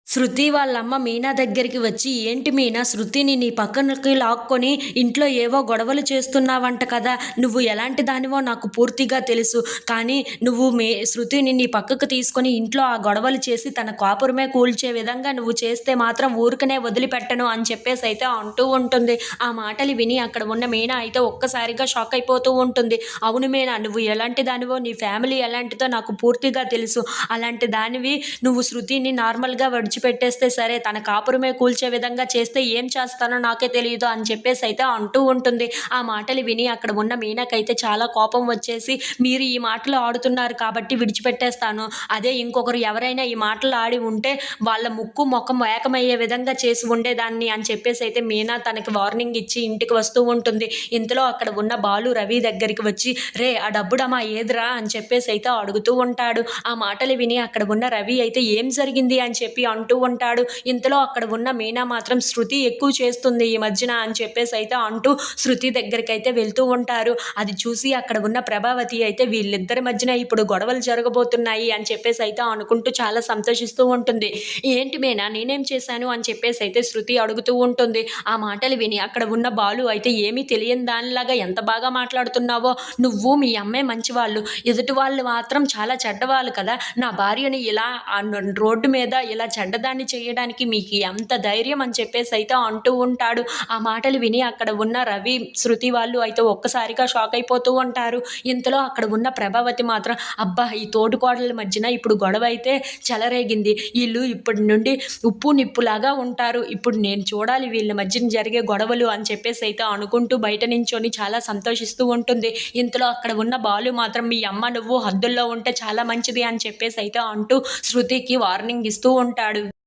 శృతి వాళ్ళమ్మ మీనా దగ్గరికి వచ్చి, "ఏంటి మీనా, శృతిని నీ పక్కనకి లాక్కొని ఇంట్లో ఏవో గొడవలు చేస్తున్నావంట కదా! నువ్వు ఎలాంటి దానివో నాకు పూర్తిగా తెలుసు. కానీ నువ్వు శృతిని నీ పక్కకు తీసుకొని ఇంట్లో ఆ గొడవలు చేసి తన కాపురమే కూల్చే విధంగా నువ్వు చేస్తే మాత్రం ఊరికనే వదిలిపెట్టను" అని చెప్పేసైతే అంటూ ఉంటుంది. ఆ మాటలు విని అక్కడ ఉన్న మీనా అయితే ఒక్కసారిగా షాక్ అయిపోతూ ఉంటుంది. "అవును మీనా, నువ్వు ఎలాంటి దానివో, నీ ఫ్యామిలీ ఎలాంటిదో నాకు పూర్తిగా తెలుసు. అలాంటి దానివి నువ్వు శృతిని నార్మల్‌గా విడిచిపెట్టేస్తే సరే, తన కాపురమే కూల్చే విధంగా చేస్తే ఏం చేస్తానో నాకే తెలీదు" అని చెప్పేసైతే అంటూ ఉంటుంది. ఆ మాటలు విని అక్కడ ఉన్న మీనాకైతే చాలా కోపం వచ్చేసి, "మీరు ఈ మాటలు ఆడుతున్నారు కాబట్టి విడిచిపెట్టేస్తాను. అదే ఇంకొకరు ఎవరైనా ఈ మాటలు ఆడి ఉంటే వాళ్ళ ముక్కు, మొఖం ఏకమయ్యే విధంగా చేసి ఉండేదాన్ని" అని చెప్పేసైతే మీనా తనకి వార్నింగ్ ఇచ్చి ఇంటికి వస్తూ ఉంటుంది. ఇంతలో అక్కడ ఉన్న బాలు రవి దగ్గరికి వచ్చి, "రేయ్, ఆ డబ్బుడమా ఏదిరా" అని చెప్పేసైతే అడుగుతూ ఉంటాడు. ఆ మాటలు విని అక్కడ ఉన్న రవి అయితే, "ఏం జరిగింది" అని చెప్పి అంటూ ఉంటాడు. ఇంతలో అక్కడ ఉన్న మీనా మాత్రం, "శృతి ఎక్కువ చేస్తుంది ఈ మధ్యన" అని చెప్పేసైతే అంటూ శృతి దగ్గరికైతే వెళ్తూ ఉంటారు. అది చూసి అక్కడ ఉన్న ప్రభావతి అయితే, వీళ్ళిద్దరి మధ్యన ఇప్పుడు గొడవలు జరగబోతున్నాయి అని చెప్పేసైతే అనుకుంటూ చాలా సంతోషిస్తూ ఉంటుంది. "ఏంటి మీనా, నేనేం చేశాను" అని చెప్పేసైతే శృతి అడుగుతూ ఉంటుంది. ఆ మాటలు విని అక్కడ ఉన్న బాలు అయితే, "ఏమీ తెలియని దానిలాగా ఎంత బాగా మాట్లాడుతున్నావో, నువ్వు మీ అమ్మే మంచివాళ్ళు, ఎదుటి వాళ్ళు మాత్రం చాలా చెడ్డవాళ్ళు కదా! నా భార్యని ఇలా రోడ్డు మీద ఇలా చెడ్డదాన్ని చేయడానికి మీకు ఎంత ధైర్యం" అని చెప్పేసైతే అంటూ ఉంటాడు. ఆ మాటలు విని అక్కడ ఉన్న రవి, శృతి వాళ్ళు అయితే ఒక్కసారిగా షాక్ అయిపోతూ ఉంటారు. ఇంతలో అక్కడ ఉన్న ప్రభావతి మాత్రం, "అబ్బా! ఈ తోటికోడళ్ళ మధ్యన ఇప్పుడు గొడవ అయితే చెలరేగింది. ఈళ్ళు ఇప్పటి నుండి ఉప్పు నిప్పులాగా ఉంటారు. ఇప్పుడు నేను చూడాలి వీళ్ళ మధ్యన జరిగే గొడవలు" అని చెప్పేసైతే అనుకుంటూ బయట నించొని చాలా సంతోషిస్తూ ఉంటుంది. ఇంతలో అక్కడ ఉన్న బాలు మాత్రం, "మీ అమ్మ నువ్వు హద్దుల్లో ఉంటే చాలా మంచిది" అని చెప్పేసైతే అంటూ శృతికి వార్నింగ్ ఇస్తూ ఉంటాడు.